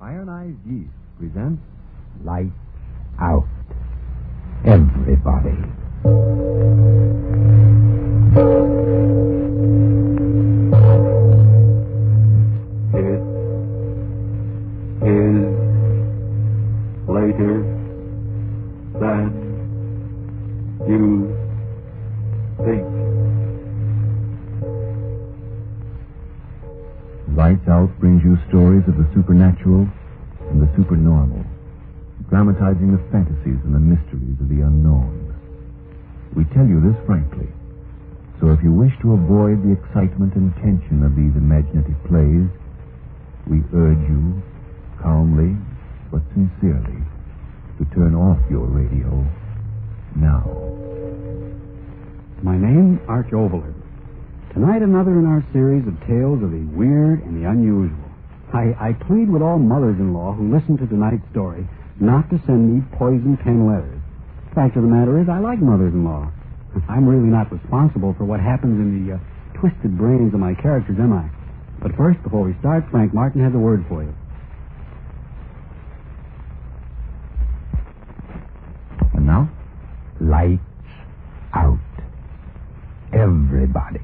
Ironized Yeast presents Lights Out. Everybody. It is later than you think. Lights Out brings you stories of the supernatural and the supernormal, dramatizing the fantasies and the mysteries of the unknown. We tell you this frankly, so if you wish to avoid the excitement and tension of these imaginative plays, we urge you, calmly but sincerely, to turn off your radio now. My name, Arch Overland. Tonight, another in our series of tales of the weird and the unusual. I plead with all mothers-in-law who listen to tonight's story not to send me poison pen letters. Fact of the matter is, I like mothers-in-law. I'm really not responsible for what happens in the twisted brains of my characters, am I? But first, before we start, Frank Martin has a word for you. And now, Lights Out. Everybody.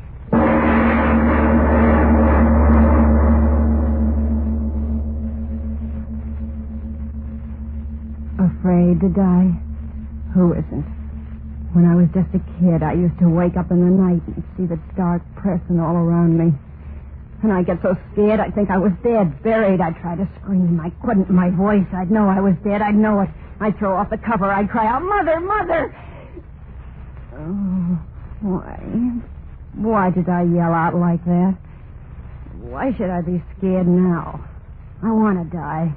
Afraid to die? Who isn't? When I was just a kid, I used to wake up in the night and see the dark pressing all around me. And I'd get so scared I'd think I was dead, buried. I'd try to scream. I couldn't. My voice, I'd know I was dead. I'd know it. I'd throw off the cover. I'd cry out, "Mother, Mother!" Oh, why did I yell out like that? Why should I be scared now? I want to die.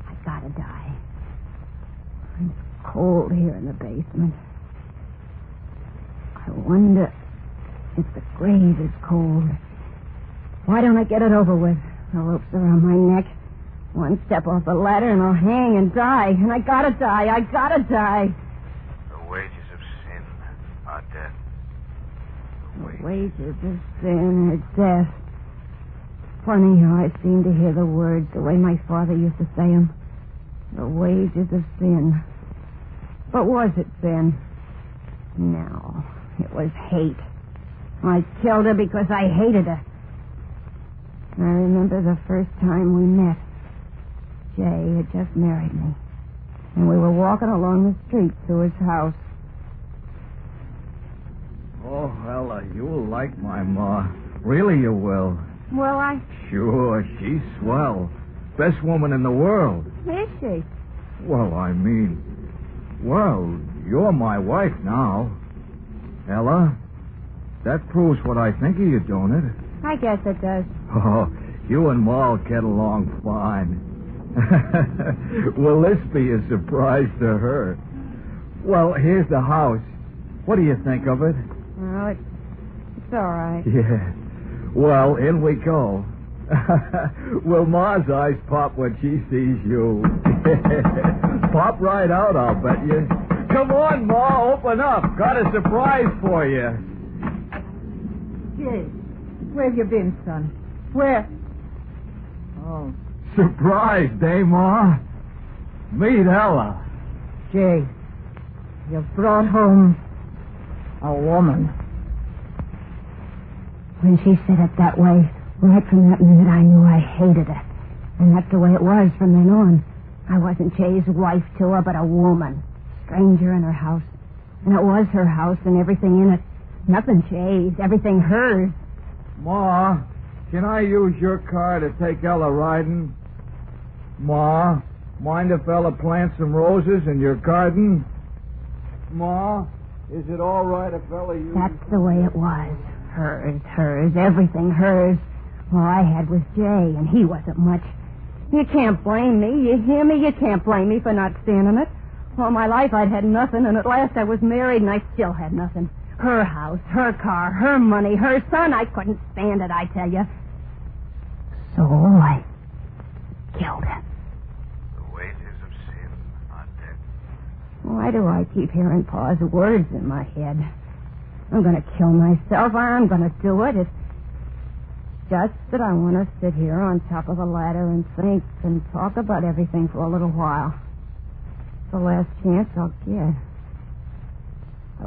I gotta die. It's cold here in the basement. I wonder if the grave is cold. Why don't I get it over with? The rope's around my neck. One step off the ladder and I'll hang and die. And I gotta die. I gotta die. The wages of sin are death. The wages of sin are death. Funny how I seem to hear the words the way my father used to say them. The wages of sin. But was it sin? No, it was hate. I killed her because I hated her. I remember the first time we met. Jay had just married me, and we were walking along the street to his house. Oh, Ella, you'll like my ma. Really you will. Well, Sure, she's swell. Best woman in the world. Is she? Well, I mean... Well, you're my wife now. Ella, that proves what I think of you, don't it? I guess it does. Oh, you and Ma'll get along fine. Will this be a surprise to her? Well, here's the house. What do you think of it? Oh, it's all right. Yeah. Well, in we go. Will Ma's eyes pop when she sees you? Pop right out, I'll bet you. Come on, Ma, open up. Got a surprise for you. Jay, where have you been, son? Where? Oh. Surprised, eh, Ma? Meet Ella. Jay, you've brought home a woman. When she said it that way, right from that minute I knew I hated her. And that's the way it was from then on. I wasn't Jay's wife to her, but a woman. Stranger in her house. And it was her house and everything in it. Nothing Jay's, everything hers. Ma, can I use your car to take Ella riding? Ma, mind if Ella plants some roses in your garden? Ma, is it all right if Ella uses... That's the way it was. Hers, everything hers. All I had was Jay, and he wasn't much. You can't blame me, you hear me? You can't blame me for not standing it. All my life I'd had nothing, and at last I was married, and I still had nothing. Her house, her car, her money, her son. I couldn't stand it, I tell you. So I killed her. The wages of sin are death. Why do I keep hearing Pa's words in my head? I'm going to kill myself. I'm going to do it. just that I want to sit here on top of a ladder and think and talk about everything for a little while. It's the last chance I'll get.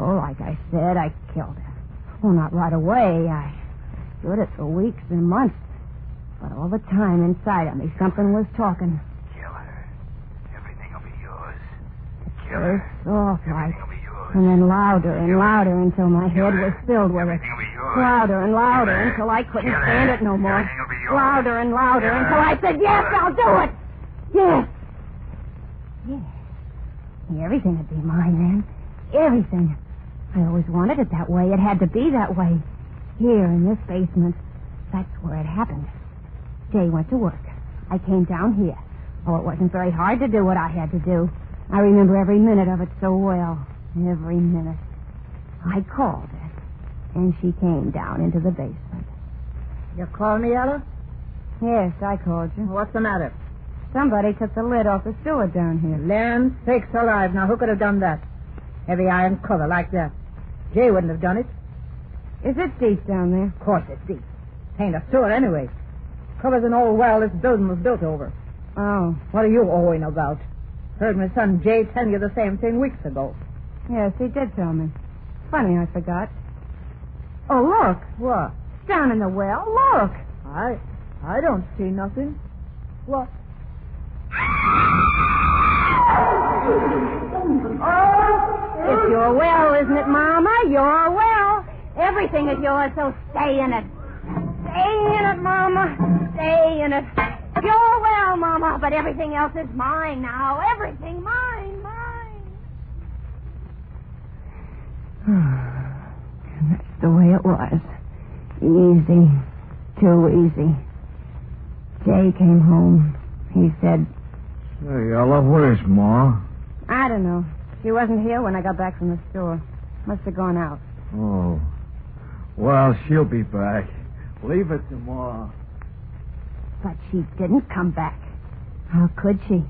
Oh, like I said, I killed her. Well, not right away. I stood it for weeks and months. But all the time inside of me, something was talking. Kill her. Everything will be yours. Kill Very her. soft like. Everything will be yours. And then louder and louder until my head was filled with it. Everything will be yours. Louder and louder until I couldn't stand it no more. Everything will be yours. Louder and louder until I said, yes, I'll do it. Yes. Yes. Everything would be mine then. Everything. I always wanted it that way. It had to be that way. Here in this basement. That's where it happened. Jay went to work. I came down here. Oh, it wasn't very hard to do what I had to do. I remember every minute of it so well. Every minute. I called her, and she came down into the basement. You called me, Ella? Yes, I called you. What's the matter? Somebody took the lid off the sewer down here. Land sakes alive. Now, who could have done that? Heavy iron cover like that. Jay wouldn't have done it. Is it deep down there? Of course it's deep. Ain't a sewer anyway. Covers an old well this building was built over. Oh, What are you owing about? Heard my son Jay tell you the same thing weeks ago. yes, he did tell me. Funny, I forgot. Oh, look. What? Down in the well. Look. I don't see nothing. What? Oh, it's your well, isn't it, Mama? Your well. Everything is yours, so stay in it. Stay in it, Mama. Stay in it. Your well, Mama, but everything else is mine now. Everything mine, mine. And that's the way it was. Easy. Too easy. Jay came home. He said, Hey, Ella, where's Ma? I don't know. She wasn't here when I got back from the store. Must have gone out. Oh. Well, she'll be back. Leave it to Ma. But she didn't come back. How could she?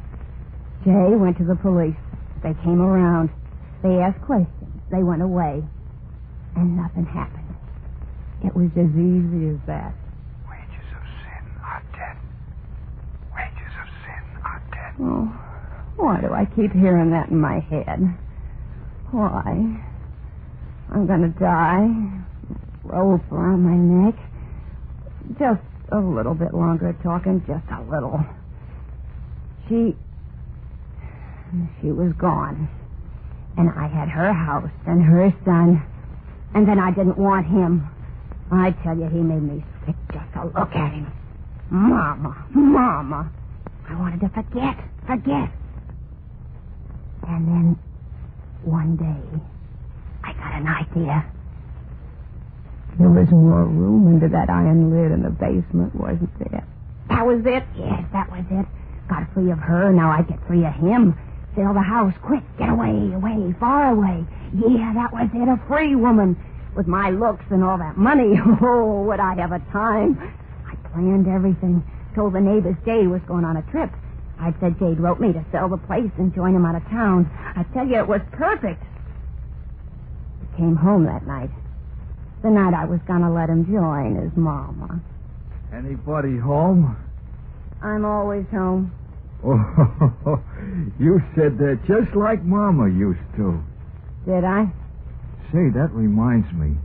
Jay went to the police. They came around. They asked questions. They went away. And nothing happened. It was as easy as that. Wages of sin are death. Wages of sin are death. Oh, why do I keep hearing that in my head? Why? I'm going to die. Rope around my neck. Just a little bit longer talking, just a little. She was gone. And I had her house and her son. And then I didn't want him. I tell you, he made me sick just to look at him. Mama, Mama. I wanted to forget. And then, one day, I got an idea. There was more room under that iron lid in the basement, wasn't there? That was it. Yes, that was it. Got free of her, now I get free of him. Sell the house, quick, get away, far away. Yeah, that was it, a free woman. With my looks and all that money, oh, would I have a time. I planned everything. Told the neighbors Jay was going on a trip. I said Jade wrote me to sell the place and join him out of town. I tell you, it was perfect. He came home that night. The night I was going to let him join his mama. Anybody home? I'm always home. Oh, you said that just like Mama used to. Did I? Say, that reminds me.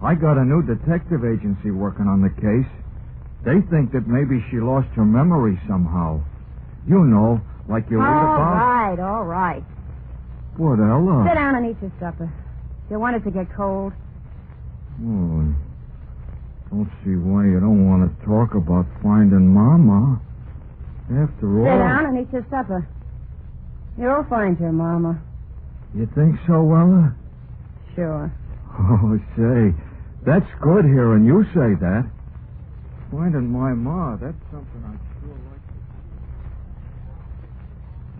I got a new detective agency working on the case. They think that maybe she lost her memory somehow. You know, like you read about. All right. What, Ella? Sit down and eat your supper. You want it to get cold? Oh, don't see why you don't want to talk about finding Mama. After all... Sit down and eat your supper. You'll find your Mama. You think so, Ella? Sure. Oh, say, that's good hearing you say that. Finding my Ma, that's something I'd sure like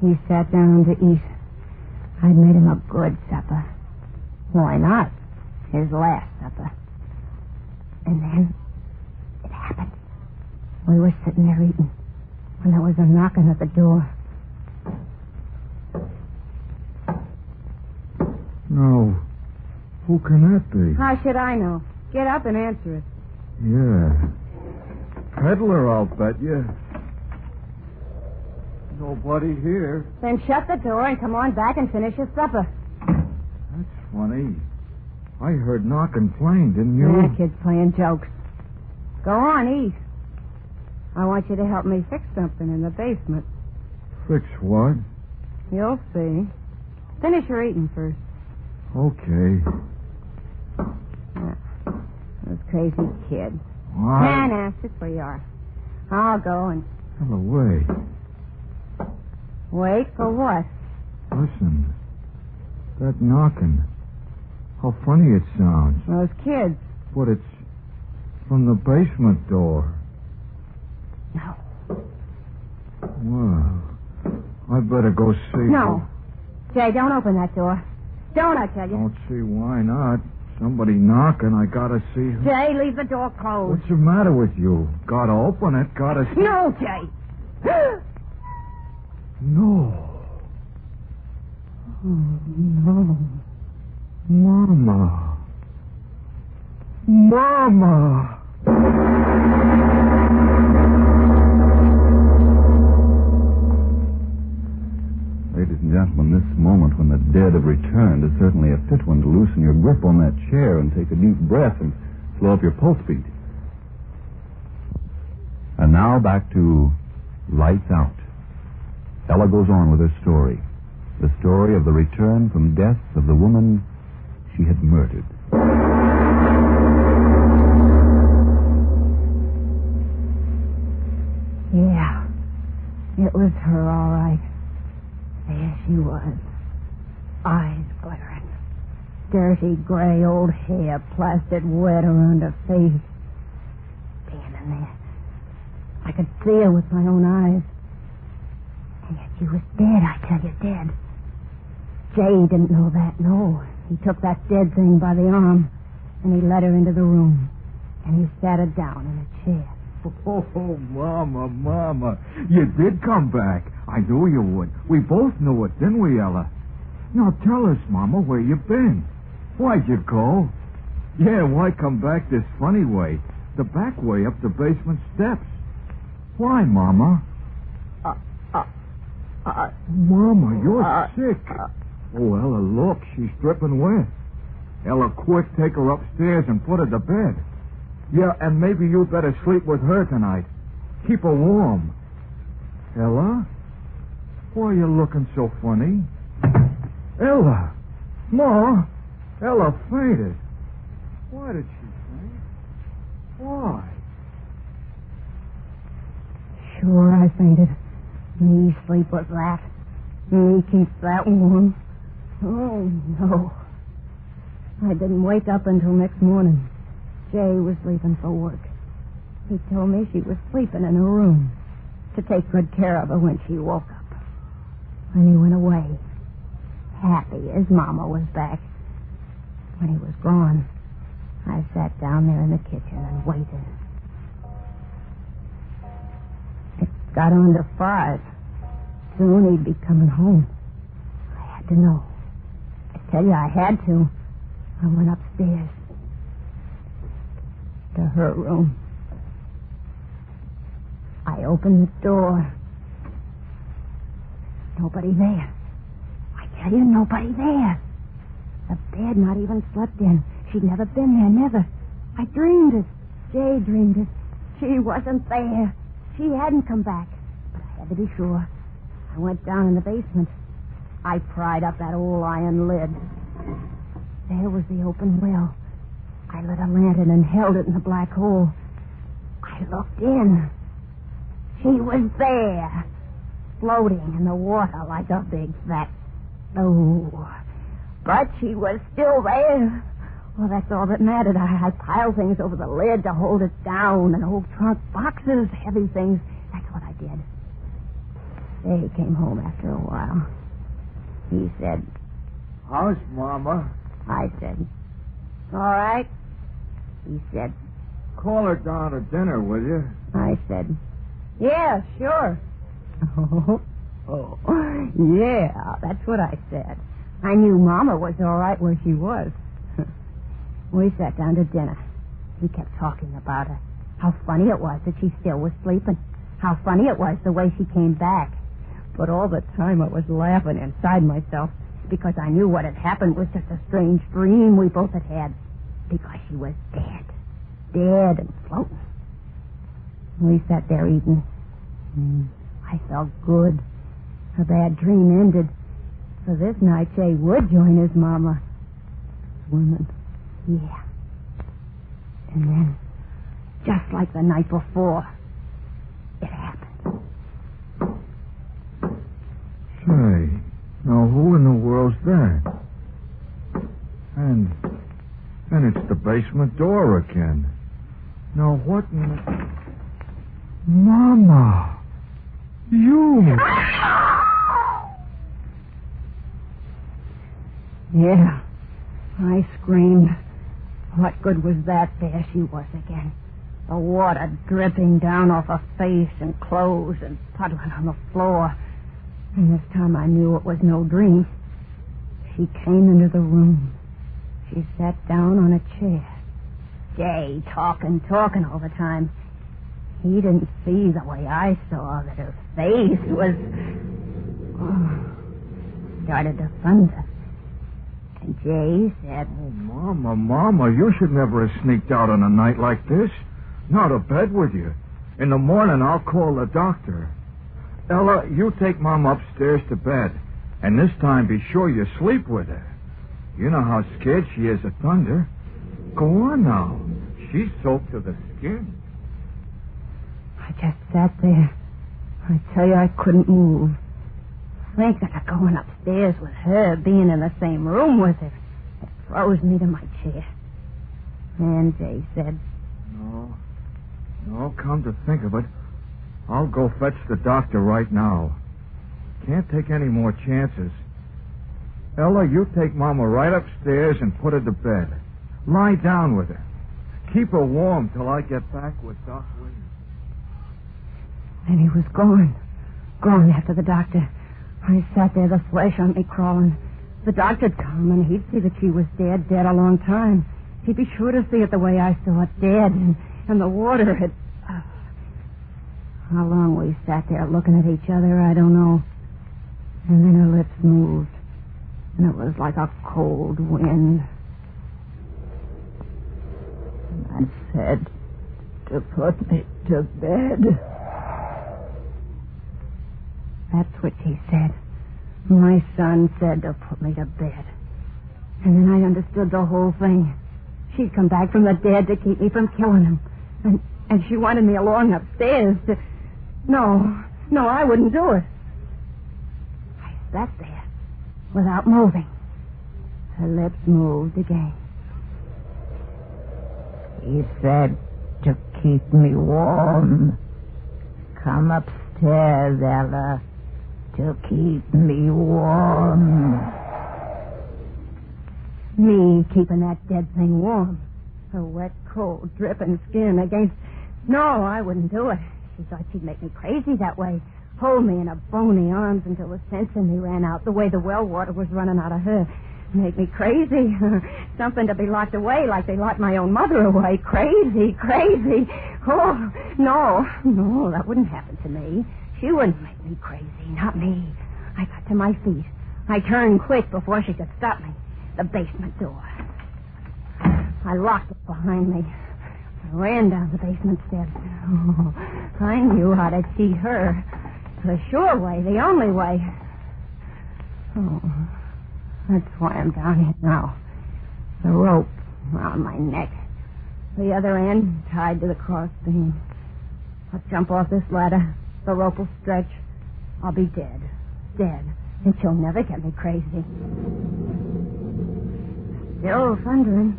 to... He sat down to eat. I'd made him a good supper. Why not? His last supper. And then it happened. We were sitting there eating when there was a knocking at the door. No. Who can that be? How should I know? Get up and answer it. Yeah. peddler, I'll bet you. Nobody here. Then shut the door and come on back and finish your supper. That's funny. I heard knocking plain, didn't you? Yeah, kid's playing jokes. Go on, eat. I want you to help me fix something in the basement. Fix what? You'll see. Finish your eating first. Okay. Those crazy kids. What? Nah, sit where you are. I'll go and... Tell away. Wait for what? Listen. That knocking. How funny it sounds. Those kids. But it's from the basement door. No. Well, I better go see. No. Jay, don't open that door. Don't, I tell you. Don't see why not. Somebody knocking, I gotta see who. Jay, leave the door closed. What's the matter with you? Gotta open it, gotta see. No, Jay. No. Oh, no. Mama. Mama. Ladies and gentlemen, this moment when the dead have returned is certainly a fit one to loosen your grip on that chair and take a deep breath and slow up your pulse beat. And now back to Lights Out. Ella goes on with her story. The story of the return from death of the woman she had murdered. Yeah. It was her, all right. There she was. Eyes glittering. Dirty gray old hair plastered wet around her face. Standing there. I could see her with my own eyes. And yet she was dead, I tell you, dead. Jay didn't know that, no. He took that dead thing by the arm, and he led her into the room. And he sat her down in a chair. Oh, Mama. You did come back. I knew you would. We both knew it, didn't we, Ella? Now tell us, Mama, where you been. Why'd you go? Yeah, why come back this funny way? The back way up the basement steps. Why, Mama? Mama, you're sick. Oh, Ella, look, she's dripping wet. Ella, quick, take her upstairs and put her to bed. Yeah, and maybe you'd better sleep with her tonight. Keep her warm. Ella? Why are you looking so funny? Ella! Ma! Ella fainted. Why did she faint? Why? Sure, I fainted. Me sleep with that. Me keep that warm. Oh, no. I didn't wake up until next morning. Jay was leaving for work. He told me she was sleeping in her room to take good care of her when she woke up. When he went away, happy his Mama was back. When he was gone, I sat down there in the kitchen and waited. It got on to 5. Soon he'd be coming home. I had to know. I tell you, I had to. I went upstairs to her room. I opened the door. Nobody there. I tell you, nobody there. The bed not even slept in. She'd never been there, never. I dreamed it. Jay dreamed it. She wasn't there. She hadn't come back. But I had to be sure. I went down in the basement. I pried up that old iron lid. There was the open well. I lit a lantern and held it in the black hole. I looked in. She was there, floating in the water like a big fat... Oh, but she was still there. Well, that's all that mattered. I piled things over the lid to hold it down, and old trunk boxes, heavy things. That's what I did. They came home after a while. He said... How's Mama? I said, all right. He said... Call her down to dinner, will you? I said, yeah, sure. Oh, yeah, that's what I said. I knew Mama was all right where she was. We sat down to dinner. He kept talking about her. How funny it was that she still was sleeping. How funny it was the way she came back. But all the time I was laughing inside myself because I knew what had happened was just a strange dream we both had had. Because she was dead. Dead and floating. We sat there eating. I felt good. Her bad dream ended. So this night Jay would join his mama. Swimming. Yeah. And then, just like the night before, it happened. Say, now who in the world's that? And it's the basement door again. Now what in the... Mama! You! Yeah. I screamed. What good was that? There she was again. The water dripping down off her face and clothes and puddling on the floor. And this time I knew it was no dream. She came into the room. She sat down on a chair. Jay talking all the time. He didn't see the way I saw, that her face was... started to thunder. And Jay said... Oh, Mama, you should never have sneaked out on a night like this. Not to bed with you. In the morning, I'll call the doctor. Ella, you take Mom upstairs to bed. And this time, be sure you sleep with her. You know how scared she is of thunder. Go on now. She's soaked to the skin. I just sat there. I tell you, I couldn't move. Thinking of going upstairs with her, being in the same room with her, it froze me to my chair. And Jay said... No, come to think of it, I'll go fetch the doctor right now. Can't take any more chances. Ella, you take Mama right upstairs and put her to bed. Lie down with her. Keep her warm till I get back with Doc Williams. And he was gone. Gone after the doctor. I sat there, the flesh on me crawling. The doctor'd come, and he'd see that she was dead a long time. He'd be sure to see it the way I saw it, dead, and the water had... How long we sat there looking at each other, I don't know. And then her lips moved, and it was like a cold wind. And I said to put me to bed. That's what she said. My son said to put me to bed. And then I understood the whole thing. She'd come back from the dead to keep me from killing him. And she wanted me along upstairs to... No, I wouldn't do it. I sat there without moving. Her lips moved again. He said to keep me warm. Come upstairs, Ella, to keep me warm. Me keeping that dead thing warm. Her wet, cold, dripping skin against... No, I wouldn't do it. She thought she'd make me crazy that way. Hold me in her bony arms until the sense in me ran out, the way the well water was running out of her. Make me crazy. Something to be locked away like they locked my own mother away. Crazy. Oh, no, that wouldn't happen to me. She wouldn't make me crazy, not me. I got to my feet. I turned quick before she could stop me. The basement door. I locked it behind me. I ran down the basement steps. Oh, I knew how to cheat her. The sure way, the only way. Oh, that's why I'm down here now. The rope around my neck. The other end tied to the cross beam. I'll jump off this ladder. The rope will stretch. I'll be dead. And she'll never get me crazy. Still thundering.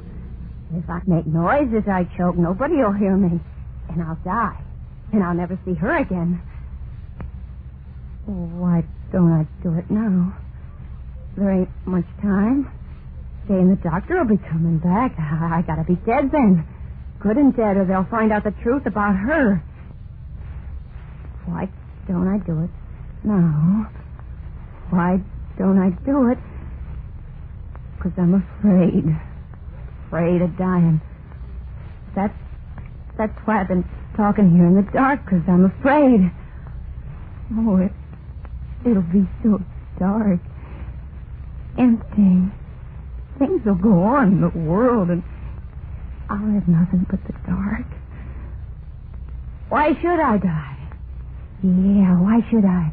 If I make noise as I choke, nobody will hear me. And I'll die. And I'll never see her again. Why don't I do it now? There ain't much time. Jay and the doctor will be coming back. I gotta be dead then. Good and dead, or they'll find out the truth about her. Why don't I do it now? Why don't I do it? 'Cause I'm afraid. Afraid of dying. That's That's why I've been talking here in the dark, because I'm afraid. Oh, it'll be so dark. Empty. Things will go on in the world, and I'll have nothing but the dark. Why should I die? Yeah, why should I?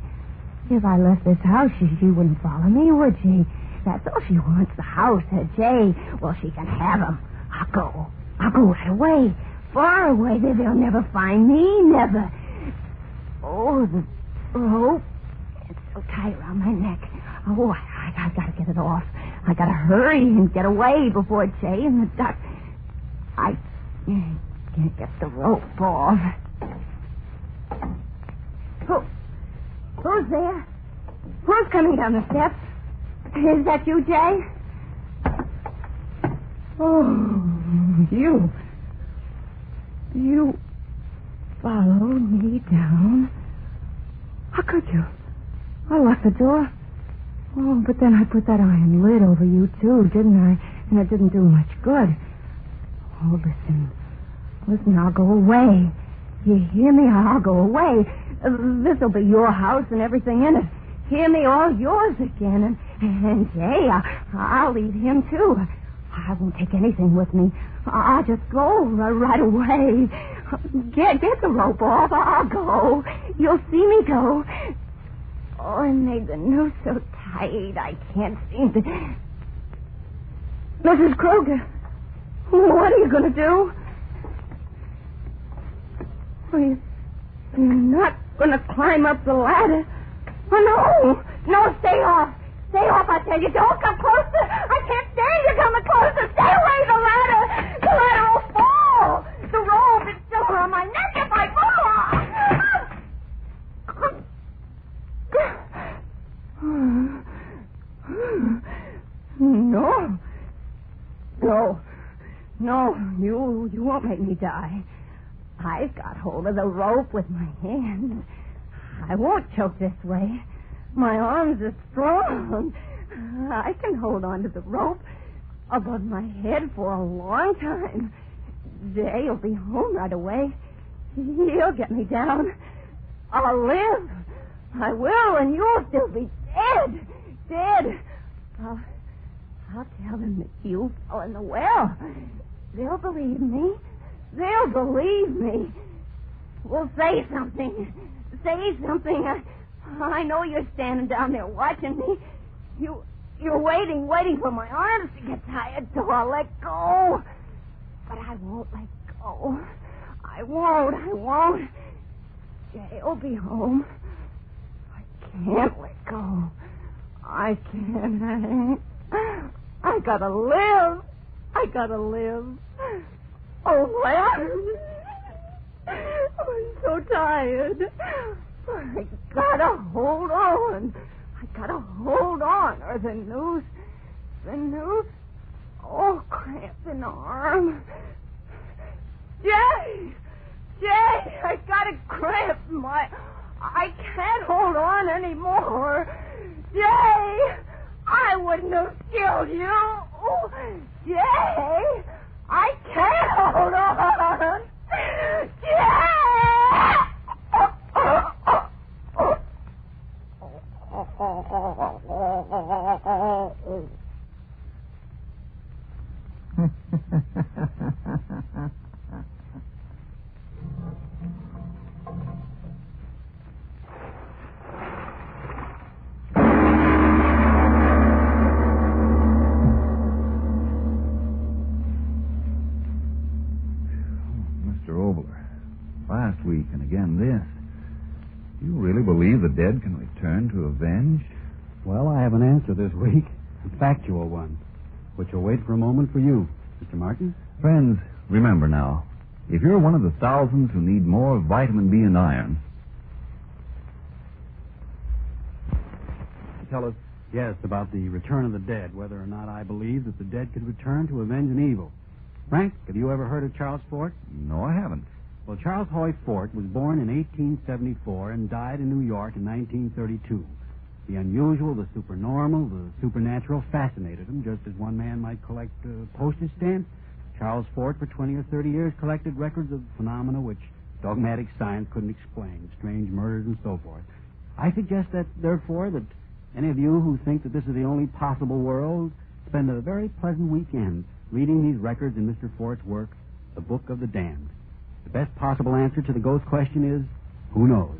If I left this house, she wouldn't follow me, would she? That's all she wants, the house, Jay. Well, she can have him. I'll go right away. Far away. They'll never find me, never. Oh, the rope. It's so tight around my neck. Oh, I gotta get it off. I gotta hurry and get away before Jay and the duck. I can't get the rope off. Who's there? Who's coming down the steps? Is that you, Jay? Oh, you followed me down. How could you? I locked the door. Oh, but then I put that iron lid over you, too, didn't I? And it didn't do much good. Oh, listen, I'll go away. You hear me? I'll go away. This'll be your house and everything in it. Hear me? All yours again. And Jay, I'll leave him, too. I won't take anything with me. I'll just go right away. Get the rope off. I'll go. You'll see me go. Oh, I made the noose so tight I can't seem to... Mrs. Kruger, what are you going to do? You're not going to climb up the ladder. Oh, no, stay off. Stay off, I tell you. Don't come closer. I can't stand you coming closer. Stay away, the ladder will fall. The rope is still around my neck if I fall. No, you won't make me die. I've got hold of the rope with my hands. I won't choke this way. My arms are strong. I can hold on to the rope above my head for a long time. Jay'll be home right away. He'll get me down. I'll live. I will, and you'll still be dead. I'll tell them that you fell in the well. They'll believe me. Well, say something. I know you're standing down there watching me. You're waiting for my arms to get tired, so I'll let go. But I won't let go. I won't. Jay'll be home. I can't let go. I can't. I gotta live. Oh, Larry. I'm so tired. I gotta hold on, or the noose, oh, cramp in the arm. Jay, I got a cramp in I can't hold on anymore. Jay, I wouldn't have killed you. Jay, I can't hold on. Jay! Last week and again this. Do you really believe the dead can return to avenge? Well, I have an answer this week. A factual one, which will wait for a moment for you, Mr. Martin. Friends, remember now, if you're one of the thousands who need more vitamin B and iron... Tell us... Yes, about the return of the dead, whether or not I believe that the dead could return to avenge an evil. Frank, have you ever heard of Charles Fort? No, I haven't. Well, Charles Hoy Fort was born in 1874 and died in New York in 1932. The unusual, the supernormal, the supernatural fascinated him, just as one man might collect postage stamps. Charles Fort, for 20 or 30 years, collected records of phenomena which dogmatic science couldn't explain, strange murders and so forth. I suggest that, therefore, that any of you who think that this is the only possible world spend a very pleasant weekend reading these records in Mr. Fort's work, The Book of the Damned. The best possible answer to the ghost question is, who knows?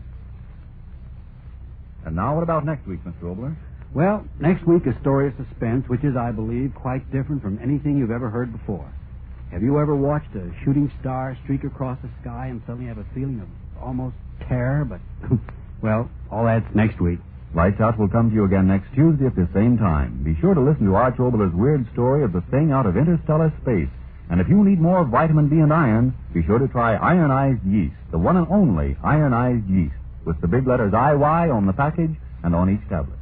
And now what about next week, Mr. Obler? Well, next week a story of suspense, which is, I believe, quite different from anything you've ever heard before. Have you ever watched a shooting star streak across the sky and suddenly have a feeling of almost terror? But, well, all that's next week. Lights Out will come to you again next Tuesday at the same time. Be sure to listen to Arch Obler's weird story of the thing out of interstellar space. And if you need more vitamin B and iron, be sure to try ionized yeast, the one and only ionized yeast, with the big letters IY on the package and on each tablet.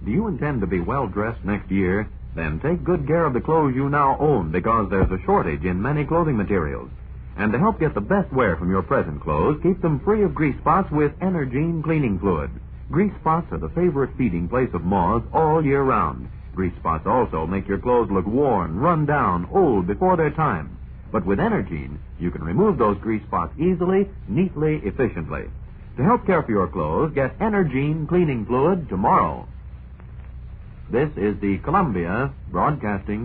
Do you intend to be well-dressed next year? Then take good care of the clothes you now own, because there's a shortage in many clothing materials. And to help get the best wear from your present clothes, keep them free of grease spots with Energine cleaning fluid. Grease spots are the favorite feeding place of moths all year round. Grease spots also make your clothes look worn, run down, old before their time. But with Energine, you can remove those grease spots easily, neatly, efficiently. To help care for your clothes, get Energine cleaning fluid tomorrow. This is the Columbia Broadcasting